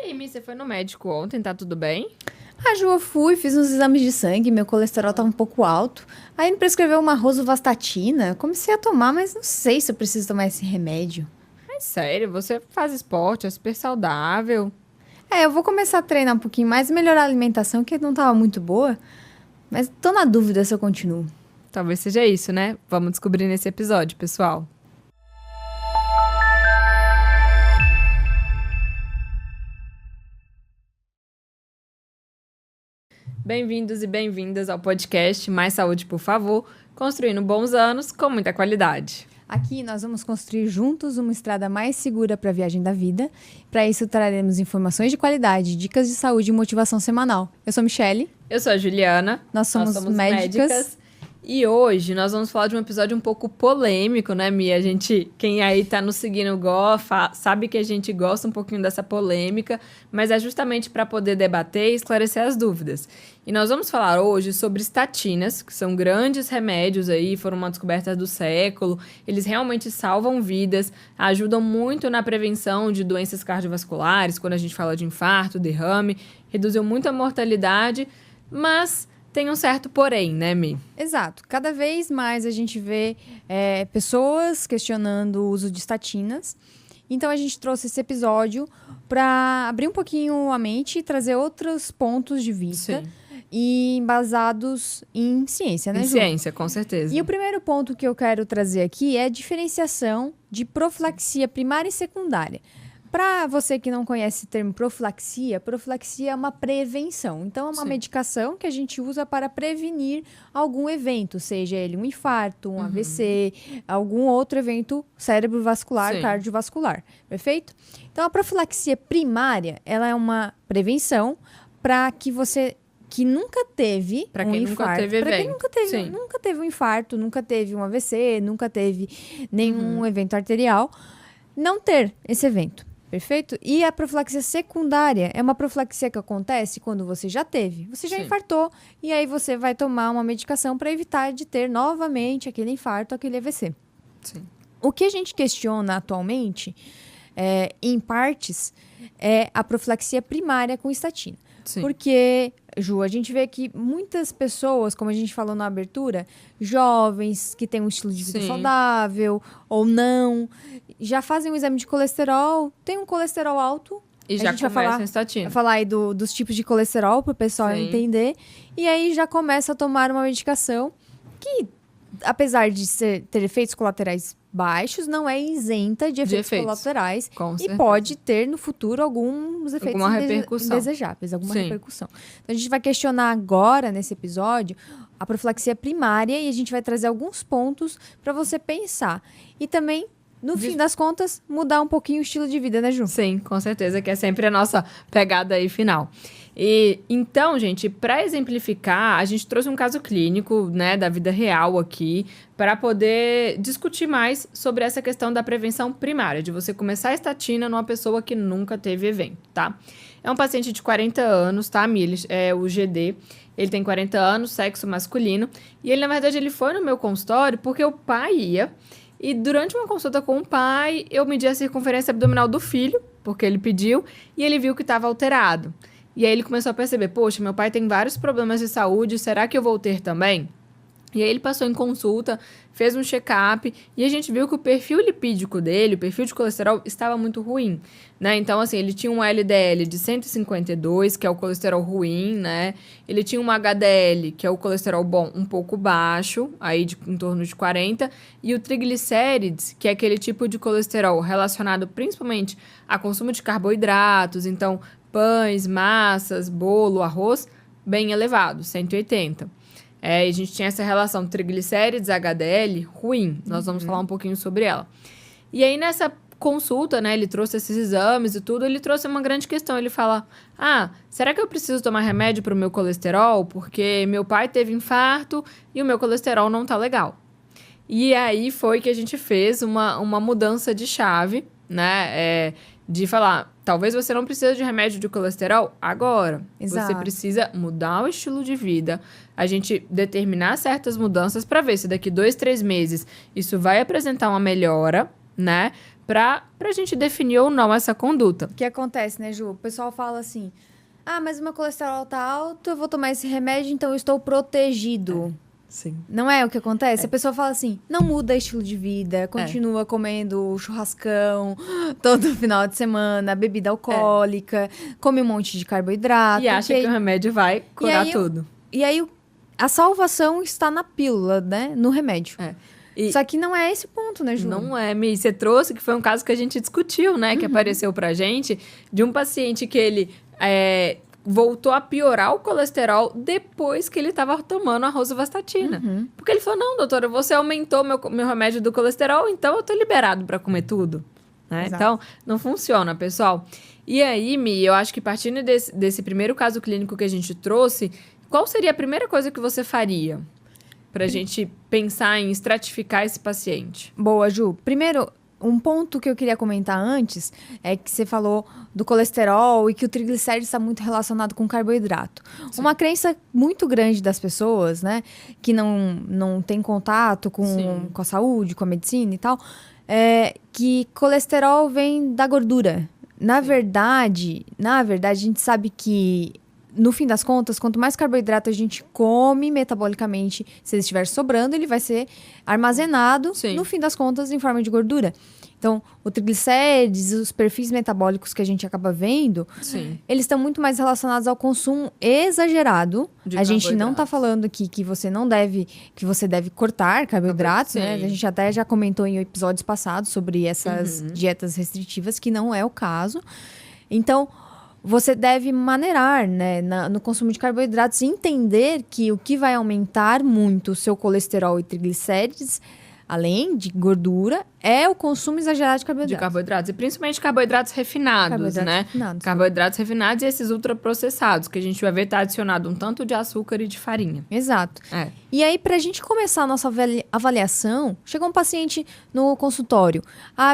aí, Mi, você foi no médico ontem, tá tudo bem? Ah, Ju, eu fui, fiz uns exames de sangue, meu colesterol tava um pouco alto. Aí me prescreveu uma rosuvastatina. Comecei a tomar, mas não sei se eu preciso tomar esse remédio. É sério, você faz esporte, é super saudável. Eu vou começar a treinar um pouquinho mais, melhorar a alimentação, que não tava muito boa. Mas tô na dúvida se eu continuo. Talvez seja isso, né? Vamos descobrir nesse episódio, pessoal. Bem-vindos e bem-vindas ao podcast Mais Saúde, por favor, construindo bons anos com muita qualidade. Aqui nós vamos construir juntos uma estrada mais segura para a viagem da vida. Para isso traremos informações de qualidade, dicas de saúde e motivação semanal. Eu sou Michele. Eu sou a Juliana. Nós somos médicas. E hoje nós vamos falar de um episódio um pouco polêmico, né, Mia? Quem aí tá nos seguindo sabe que a gente gosta um pouquinho dessa polêmica, mas é justamente para poder debater e esclarecer as dúvidas. E nós vamos falar hoje sobre estatinas, que são grandes remédios aí, foram uma descoberta do século. Eles realmente salvam vidas, ajudam muito na prevenção de doenças cardiovasculares, quando a gente fala de infarto, derrame, reduziu muito a mortalidade, mas tem um certo porém, né, Mi? Exato. Cada vez mais a gente vê pessoas questionando o uso de estatinas. Então, a gente trouxe esse episódio para abrir um pouquinho a mente e trazer outros pontos de vista. Sim. E embasados em ciência, né, Em Ju? ciência, com certeza. E o primeiro ponto que eu quero trazer aqui é a diferenciação de profilaxia primária e secundária. Para você que não conhece o termo profilaxia, profilaxia é uma prevenção. Então, é uma medicação que a gente usa para prevenir algum evento, seja ele um infarto, um AVC, algum outro evento cerebrovascular, cardiovascular. Perfeito? Então, a profilaxia primária, ela é uma prevenção para que você que nunca teve um infarto. Para quem nunca teve um infarto, nunca teve um AVC, nunca teve nenhum evento arterial, não ter esse evento. Perfeito? E a profilaxia secundária é uma profilaxia que acontece quando você já teve. Você já infartou e aí você vai tomar uma medicação para evitar de ter novamente aquele infarto, aquele AVC. Sim. O que a gente questiona atualmente, em partes, é a profilaxia primária com estatina. Sim. Porque, Ju, a gente vê que muitas pessoas, como a gente falou na abertura, jovens que têm um estilo de vida saudável ou não, já fazem um exame de colesterol, tem um colesterol alto. E já começa a estatina. Vai falar aí dos tipos de colesterol para o pessoal entender. E aí já começa a tomar uma medicação que, apesar de ter efeitos colaterais baixos, não é isenta de efeitos colaterais. E pode ter no futuro alguns efeitos indesejáveis, alguma repercussão. Então, a gente vai questionar agora, nesse episódio, a profilaxia primária e a gente vai trazer alguns pontos para você pensar. E também, no fim das contas, mudar um pouquinho o estilo de vida, né, Ju? Sim, com certeza, que é sempre a nossa pegada aí final. E então, gente, para exemplificar, a gente trouxe um caso clínico, né, da vida real aqui, para poder discutir mais sobre essa questão da prevenção primária, de você começar a estatina numa pessoa que nunca teve evento, tá? É um paciente de 40 anos, tá, Miles? É o GD. Ele tem 40 anos, sexo masculino. E ele, na verdade, ele foi no meu consultório porque o pai ia. E durante uma consulta com o pai, eu medi a circunferência abdominal do filho, porque ele pediu, e ele viu que estava alterado. E aí ele começou a perceber, poxa, meu pai tem vários problemas de saúde, será que eu vou ter também? E aí ele passou em consulta, fez um check-up e a gente viu que o perfil lipídico dele, o perfil de colesterol, estava muito ruim, né? Então, assim, ele tinha um LDL de 152, que é o colesterol ruim, né? Ele tinha um HDL, que é o colesterol bom, um pouco baixo, aí em torno de 40, e o triglicérides, que é aquele tipo de colesterol relacionado principalmente a consumo de carboidratos, então pães, massas, bolo, arroz, bem elevado, 180. E a gente tinha essa relação triglicérides, HDL, ruim. Nós vamos falar um pouquinho sobre ela. E aí, nessa consulta, né, ele trouxe esses exames e tudo, ele trouxe uma grande questão. Ele fala, será que eu preciso tomar remédio para o meu colesterol? Porque meu pai teve infarto e o meu colesterol não tá legal. E aí foi que a gente fez uma mudança de chave, né, de falar, talvez você não precise de remédio de colesterol agora. Exato. Você precisa mudar o estilo de vida, a gente determinar certas mudanças para ver se daqui 2, 3 meses isso vai apresentar uma melhora, né? pra gente definir ou não essa conduta. O que acontece, né, Ju? O pessoal fala assim, mas o meu colesterol tá alto, eu vou tomar esse remédio, então eu estou protegido. Sim. Não é o que acontece? A pessoa fala assim, não muda estilo de vida, continua comendo churrascão todo final de semana, bebida alcoólica, come um monte de carboidrato. E acha que o remédio vai curar tudo. E aí, a salvação está na pílula, né? No remédio. Só que não é esse o ponto, né, Ju? Não é, Mi. Você trouxe, que foi um caso que a gente discutiu, né? Que apareceu pra gente, de um paciente que ele voltou a piorar o colesterol depois que ele estava tomando a rosuvastatina. Porque ele falou, não, doutora, você aumentou meu remédio do colesterol, então eu tô liberado para comer tudo. Né? Então, não funciona, pessoal. E aí, Mi, eu acho que partindo desse primeiro caso clínico que a gente trouxe, qual seria a primeira coisa que você faria pra gente pensar em estratificar esse paciente? Boa, Ju. Primeiro, um ponto que eu queria comentar antes é que você falou do colesterol e que o triglicérides está muito relacionado com carboidrato. Sim. Uma crença muito grande das pessoas, né, que não tem contato com a saúde, com a medicina e tal, é que colesterol vem da gordura. Na verdade, a gente sabe que no fim das contas, quanto mais carboidrato a gente come metabolicamente, se ele estiver sobrando, ele vai ser armazenado, no fim das contas, em forma de gordura. Então, o triglicérides, os perfis metabólicos que a gente acaba vendo, eles estão muito mais relacionados ao consumo exagerado. A gente não está falando aqui que você deve cortar carboidratos, né? A gente até já comentou em episódios passados sobre essas dietas restritivas, que não é o caso. Então, você deve maneirar, né, no consumo de carboidratos e entender que o que vai aumentar muito o seu colesterol e triglicérides, além de gordura, é o consumo exagerado de carboidratos. De carboidratos. E principalmente carboidratos refinados, né? Carboidratos refinados e esses ultraprocessados, que a gente vai ver tá adicionado um tanto de açúcar e de farinha. Exato. E aí, pra gente começar a nossa avaliação, chegou um paciente no consultório.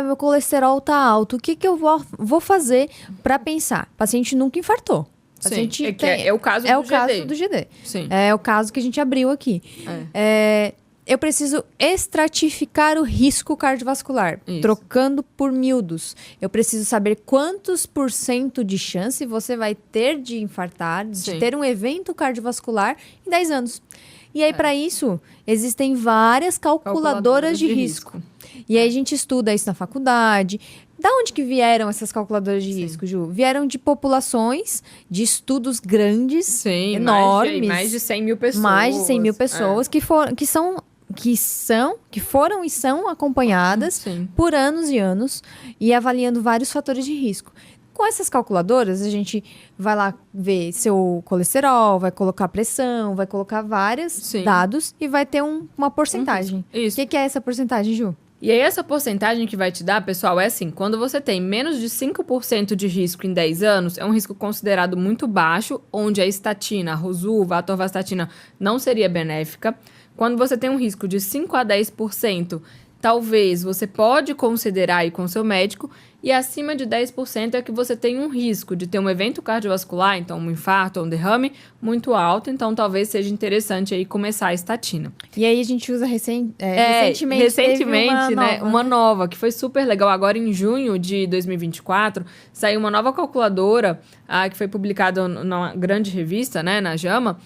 Meu colesterol tá alto. O que eu vou fazer pra pensar? O paciente nunca infartou. É o caso do GD. É o caso do GD. Sim. É o caso que a gente abriu aqui. Eu preciso estratificar o risco cardiovascular, trocando por miúdos. Eu preciso saber quantos % de chance você vai ter de infartar, de ter um evento cardiovascular em 10 anos. E aí, para isso, existem várias calculadoras de risco. E aí, a gente estuda isso na faculdade. Da onde que vieram essas calculadoras de risco, Ju? Vieram de populações, de estudos grandes, enormes. Mais de 100 mil pessoas. Mais de 100 mil pessoas que foram e são acompanhadas por anos e anos e avaliando vários fatores de risco. Com essas calculadoras, a gente vai lá ver seu colesterol, vai colocar pressão, vai colocar vários dados e vai ter uma porcentagem. Isso. O que é essa porcentagem, Ju? E aí, essa porcentagem que vai te dar, pessoal, é assim, quando você tem menos de 5% de risco em 10 anos, é um risco considerado muito baixo, onde a estatina, a rosuva, a atorvastatina não seria benéfica. Quando você tem um risco de 5 a 10%, talvez você pode considerar ir com seu médico. E acima de 10% é que você tem um risco de ter um evento cardiovascular, então um infarto ou um derrame, muito alto. Então, talvez seja interessante aí começar a estatina. E aí, a gente usa recentemente, uma nova, que foi super legal. Agora, em junho de 2024, saiu uma nova calculadora, que foi publicada numa grande revista, né, na JAMA,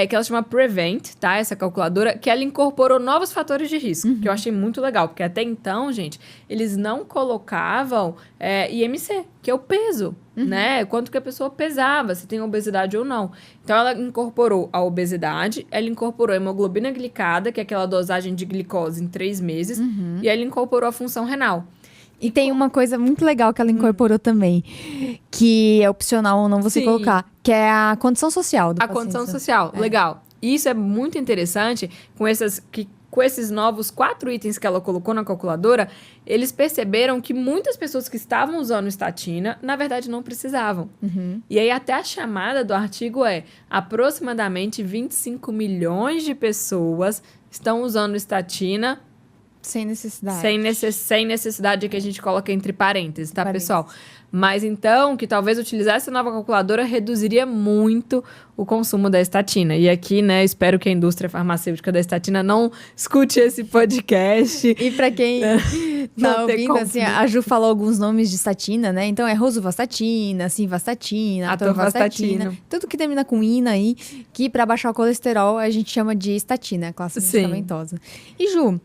que ela chama Prevent, tá? Essa calculadora, que ela incorporou novos fatores de risco, que eu achei muito legal. Porque até então, gente, eles não colocavam IMC, que é o peso, né? Quanto que a pessoa pesava, se tem obesidade ou não. Então, ela incorporou a obesidade, ela incorporou a hemoglobina glicada, que é aquela dosagem de glicose em 3 meses, e ela incorporou a função renal. E tem uma coisa muito legal que ela incorporou também, que é opcional ou não você colocar, que é a condição social do paciente. A condição social, legal. Isso é muito interessante com esses novos 4 itens que ela colocou na calculadora, eles perceberam que muitas pessoas que estavam usando estatina, na verdade, não precisavam. E aí, até a chamada do artigo aproximadamente 25 milhões de pessoas estão usando estatina Sem necessidade. Sem necessidade que a gente coloque entre parênteses, tá, pessoal? Mas então, que talvez utilizar essa nova calculadora reduziria muito o consumo da estatina. E aqui, né, espero que a indústria farmacêutica da estatina não escute esse podcast. E pra quem tá ouvindo, assim, a Ju falou alguns nomes de estatina, né? Então é rosuvastatina, simvastatina, atorvastatina. Tudo que termina com ina aí, que pra baixar o colesterol a gente chama de estatina, classe medicamentosa. E Ju,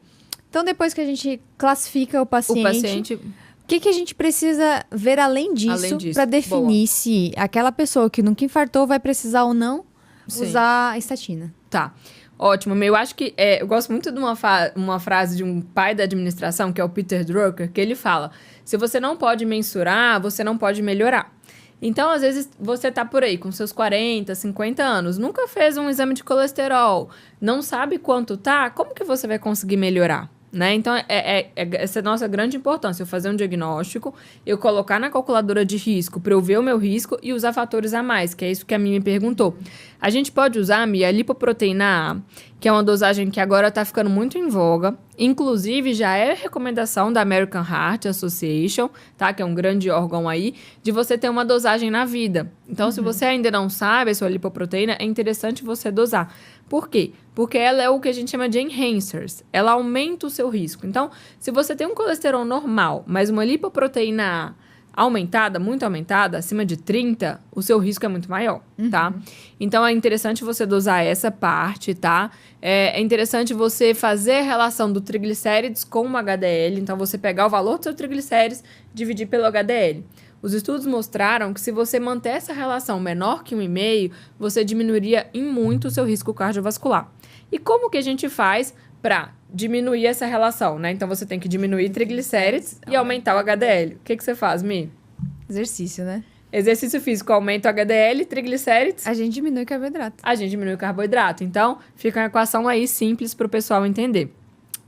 então depois que a gente classifica o paciente... O que a gente precisa ver além disso para definir se aquela pessoa que nunca infartou vai precisar ou não usar a estatina? Tá. Ótimo. Eu acho que... eu gosto muito de uma frase de um pai da administração, que é o Peter Drucker, que ele fala: se você não pode mensurar, você não pode melhorar. Então, às vezes, você tá por aí com seus 40, 50 anos, nunca fez um exame de colesterol, não sabe quanto tá, como que você vai conseguir melhorar? Né? Então, essa é a nossa grande importância. Eu fazer um diagnóstico, eu colocar na calculadora de risco para eu ver o meu risco e usar fatores a mais, que é isso que a Mi me perguntou. A gente pode usar, Mi, a lipoproteína A, que é uma dosagem que agora está ficando muito em voga. Inclusive, já é recomendação da American Heart Association, tá? Que é um grande órgão aí, de você ter uma dosagem na vida. Então, se você ainda não sabe a sua lipoproteína, é interessante você dosar. Por quê? Porque ela é o que a gente chama de enhancers. Ela aumenta o seu risco. Então, se você tem um colesterol normal, mas uma lipoproteína aumentada, muito aumentada, acima de 30, o seu risco é muito maior, tá? Então, é interessante você dosar essa parte, tá? É interessante você fazer a relação do triglicérides com o HDL. Então, você pegar o valor do seu triglicérides, dividir pelo HDL. Os estudos mostraram que se você manter essa relação menor que 1,5, você diminuiria em muito o seu risco cardiovascular. E como que a gente faz para diminuir essa relação, né? Então, você tem que diminuir triglicérides e aumentar o HDL. O que você faz, Mi? Exercício, né? Exercício físico aumenta o HDL, triglicérides... A gente diminui o carboidrato. A gente diminui o carboidrato. Então, fica uma equação aí simples para o pessoal entender.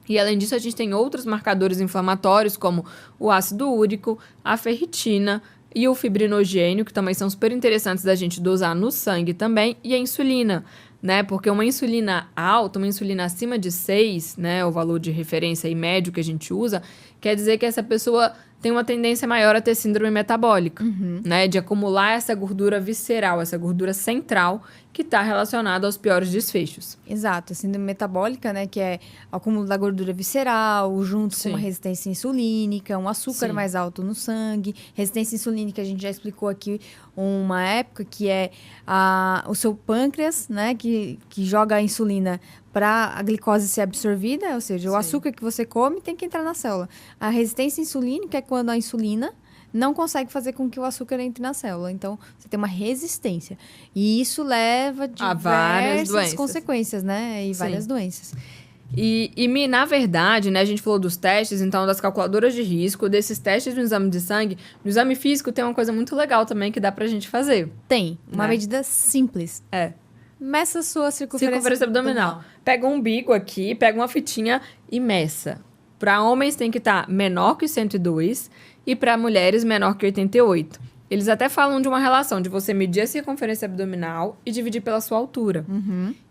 E, além disso, a gente tem outros marcadores inflamatórios, como o ácido úrico, a ferritina e o fibrinogênio, que também são super interessantes da gente dosar no sangue também, e a insulina, né? Porque uma insulina alta, uma insulina acima de 6, né, o valor de referência e médio que a gente usa, quer dizer que essa pessoa tem uma tendência maior a ter síndrome metabólica, né? De acumular essa gordura visceral, essa gordura central, que está relacionada aos piores desfechos. Exato, a síndrome metabólica, né, que é o acúmulo da gordura visceral, junto com uma resistência insulínica, um açúcar mais alto no sangue. Resistência insulínica, a gente já explicou aqui uma época, que é o seu pâncreas, né, que joga a insulina para a glicose ser absorvida, ou seja, o açúcar que você come tem que entrar na célula. A resistência insulínica é quando a insulina não consegue fazer com que o açúcar entre na célula. Então, você tem uma resistência. E isso leva a diversas consequências, né? E várias doenças. E, na verdade, né, a gente falou dos testes, então, das calculadoras de risco, desses testes no exame de sangue. No exame físico tem uma coisa muito legal também que dá pra gente fazer. Tem. Uma medida simples. Meça a sua circunferência abdominal. Pega um umbigo aqui, pega uma fitinha e meça. Para homens tem que estar menor que 102 e para mulheres menor que 88. Eles até falam de uma relação de você medir a circunferência abdominal e dividir pela sua altura.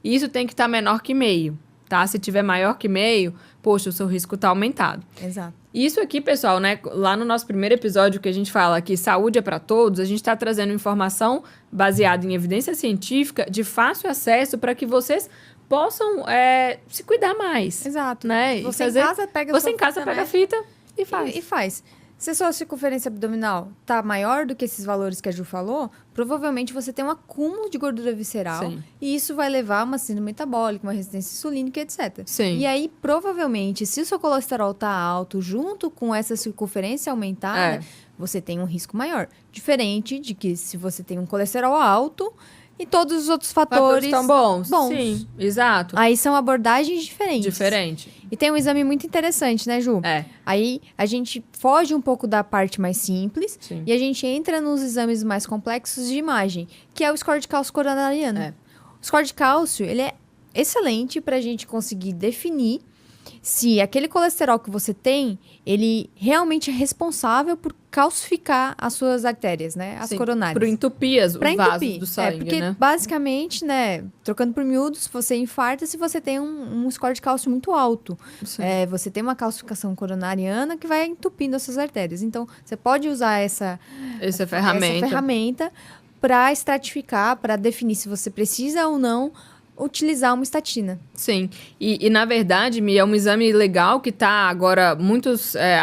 E isso tem que estar menor que meio, tá? Se tiver maior que meio, poxa, o seu risco está aumentado. Exato. Isso aqui, pessoal, né? Lá no nosso primeiro episódio que a gente fala que saúde é para todos, a gente está trazendo informação baseada em evidência científica de fácil acesso para que vocês possam se cuidar mais. Exato. Né? Você em casa pega a fita e faz. E faz. Se a sua circunferência abdominal tá maior do que esses valores que a Ju falou, provavelmente você tem um acúmulo de gordura visceral. E isso vai levar a uma síndrome metabólica, uma resistência insulínica, etc. E aí, provavelmente, se o seu colesterol tá alto, junto com essa circunferência aumentada, você tem um risco maior. Diferente de que se você tem um colesterol alto e todos os outros fatores estão bons. Sim, exato. Aí são abordagens diferentes. Diferente. E tem um exame muito interessante, né, Ju? Aí a gente foge um pouco da parte mais simples e a gente entra nos exames mais complexos de imagem, que é o score de cálcio coronariano. O score de cálcio, ele é excelente para a gente conseguir definir se aquele colesterol que você tem, ele realmente é responsável por calcificar as suas artérias, né? As coronárias. Por entupir os vasos do sangue, porque basicamente, né, trocando por miúdos, você infarta se você tem um score de cálcio muito alto. Você tem uma calcificação coronariana que vai entupindo as suas artérias. Então, você pode usar essa ferramenta para estratificar, para definir se você precisa ou não utilizar uma estatina. Sim, e na verdade, Mi, é um exame legal que tá agora,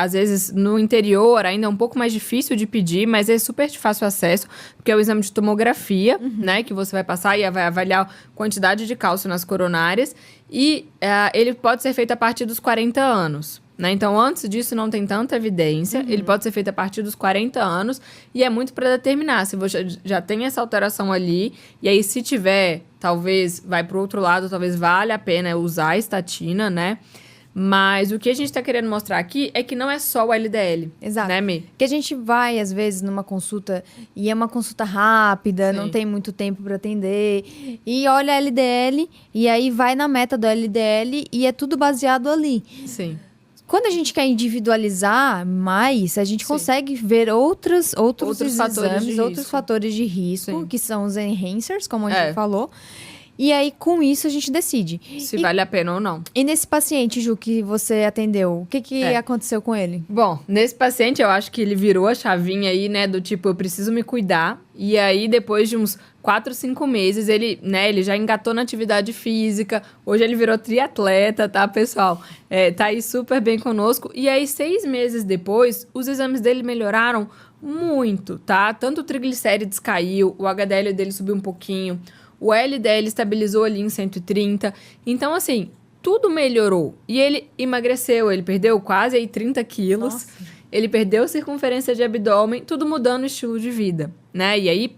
às vezes no interior, ainda é um pouco mais difícil de pedir, mas é super de fácil acesso, porque é o exame de tomografia, né, que você vai passar e vai avaliar a quantidade de cálcio nas coronárias, e ele pode ser feito a partir dos 40 anos. Né? Então, antes disso, não tem tanta evidência. Ele pode ser feito a partir dos 40 anos. E é muito para determinar se você já tem essa alteração ali. E aí, se tiver, talvez vai para o outro lado, talvez valha a pena usar a estatina, né? Mas o que a gente está querendo mostrar aqui é que não é só o LDL. Exato. Né, Mi? Porque a gente vai, às vezes, numa consulta e é uma consulta rápida, não tem muito tempo para atender. E olha LDL e aí vai na meta do LDL e é tudo baseado ali. Sim. Quando a gente quer individualizar mais, a gente consegue ver outros exames, outros fatores de risco, que são os enhancers, como a gente falou. E aí, com isso, a gente decide. Se vale a pena ou não. E nesse paciente, Ju, que você atendeu, o que aconteceu com ele? Bom, nesse paciente, eu acho que ele virou a chavinha aí, né, do tipo, eu preciso me cuidar. E aí, depois de uns 4, 5 meses, ele já engatou na atividade física. Hoje ele virou triatleta, tá, pessoal? Tá aí super bem conosco. E aí, 6 meses depois, os exames dele melhoraram muito, tá? Tanto o triglicérides caiu, o HDL dele subiu um pouquinho, o LDL estabilizou ali em 130. Então, assim, tudo melhorou. E ele emagreceu, ele perdeu quase aí 30 quilos. Nossa. Ele perdeu circunferência de abdômen, tudo mudando o estilo de vida, né? E aí,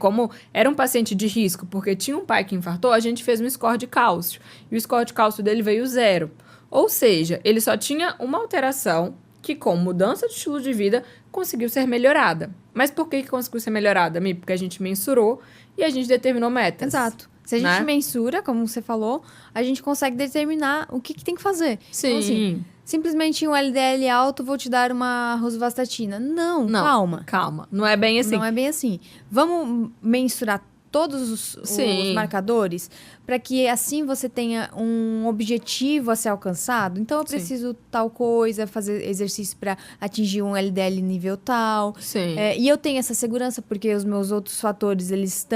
como era um paciente de risco, porque tinha um pai que infartou, a gente fez um score de cálcio. E o score de cálcio dele veio 0. Ou seja, ele só tinha uma alteração que, com mudança de estilo de vida, conseguiu ser melhorada. Mas por que conseguiu ser melhorada, Mi? Porque a gente mensurou e a gente determinou metas. Exato. Se a gente mensura, como você falou, a gente consegue determinar o que tem que fazer. Sim. Então, assim, simplesmente um LDL alto, vou te dar uma rosuvastatina. Não, calma. Calma. Não é bem assim. Não é bem assim. Vamos mensurar todos os marcadores para que assim você tenha um objetivo a ser alcançado. Então, eu preciso tal coisa, fazer exercício para atingir um LDL nível tal. Sim. E eu tenho essa segurança porque os meus outros fatores, eles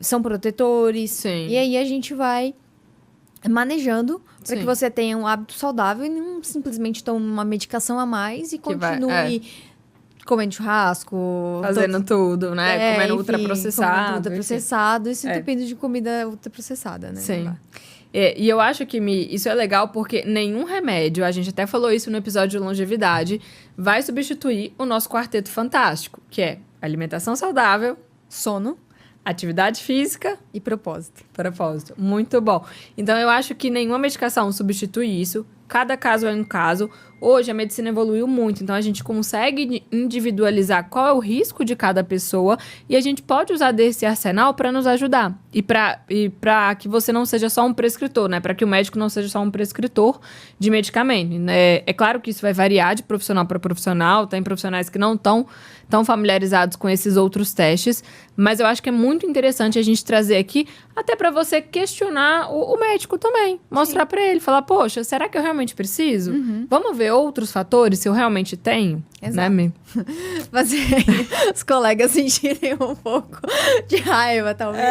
são protetores. Sim. E aí, a gente vai manejando para que você tenha um hábito saudável e não simplesmente tome uma medicação a mais e continue comendo churrasco. Fazendo tudo, né? Comendo ultraprocessado. E se entupindo de comida ultraprocessada, né? Sim. E eu acho que, Mi, isso é legal porque nenhum remédio, a gente até falou isso no episódio de longevidade, vai substituir o nosso quarteto fantástico, que é alimentação saudável, sono, atividade física e propósito. Muito bom. Então, eu acho que nenhuma medicação substitui isso. Cada caso é um caso. Hoje, a medicina evoluiu muito. Então, a gente consegue individualizar qual é o risco de cada pessoa. E a gente pode usar desse arsenal para nos ajudar. E para que você não seja só um prescritor, né? Para que o médico não seja só um prescritor de medicamento. Né? É claro que isso vai variar de profissional para profissional. Tem profissionais que não estão tão familiarizados com esses outros testes. Mas eu acho que é muito interessante a gente trazer aqui, até para você questionar o médico também. Mostrar para ele, falar, poxa, será que eu realmente preciso? Vamos ver outros fatores, se eu realmente tenho? Exato. Né, fazer os colegas sentirem um pouco de raiva, talvez.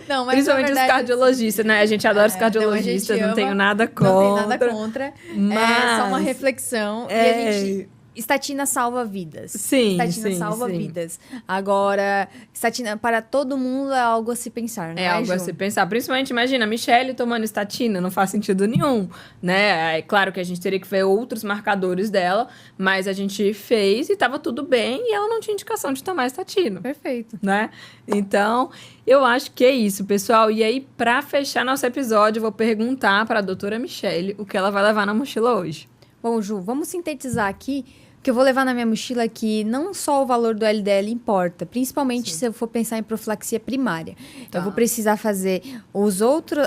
Não, mas principalmente os cardiologistas, né? A gente adora os cardiologistas, não tenho nada contra. Não tem nada contra. Mas... É só uma reflexão. E a gente... Estatina salva vidas. Sim, estatina salva vidas. Agora, estatina para todo mundo é algo a se pensar, né? É algo a se pensar. Principalmente, imagina, a Michelle tomando estatina, não faz sentido nenhum, né? É claro que a gente teria que ver outros marcadores dela, mas a gente fez e tava tudo bem e ela não tinha indicação de tomar estatina. Perfeito. Né? Então, eu acho que é isso, pessoal. E aí, pra fechar nosso episódio, eu vou perguntar pra doutora Michelle o que ela vai levar na mochila hoje. Bom, Ju, vamos sintetizar aqui O que eu vou levar na minha mochila é que não só o valor do LDL importa, principalmente se eu for pensar em profilaxia primária. Tá. Eu vou precisar fazer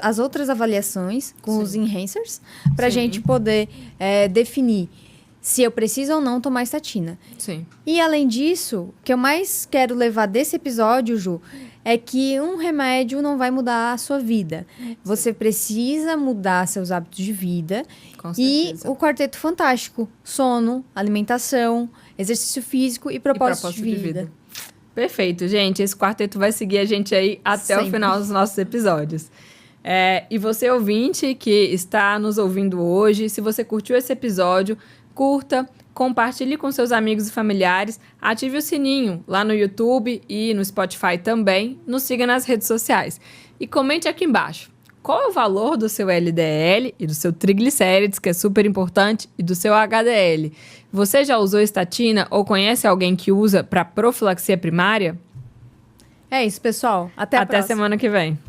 as outras avaliações com os enhancers para a gente poder definir se eu preciso ou não tomar estatina. Sim. E além disso, o que eu mais quero levar desse episódio, Ju, é que um remédio não vai mudar a sua vida. Você precisa mudar seus hábitos de vida. Com certeza. E o Quarteto Fantástico. Sono, alimentação, exercício físico e propósito de vida. Perfeito, gente. Esse quarteto vai seguir a gente aí até o final dos nossos episódios. E você, ouvinte, que está nos ouvindo hoje, se você curtiu esse episódio, curta, compartilhe com seus amigos e familiares, ative o sininho lá no YouTube e no Spotify também, nos siga nas redes sociais. E comente aqui embaixo, qual é o valor do seu LDL e do seu triglicérides, que é super importante, e do seu HDL? Você já usou estatina ou conhece alguém que usa para profilaxia primária? É isso, pessoal. Até a próxima. Até semana que vem.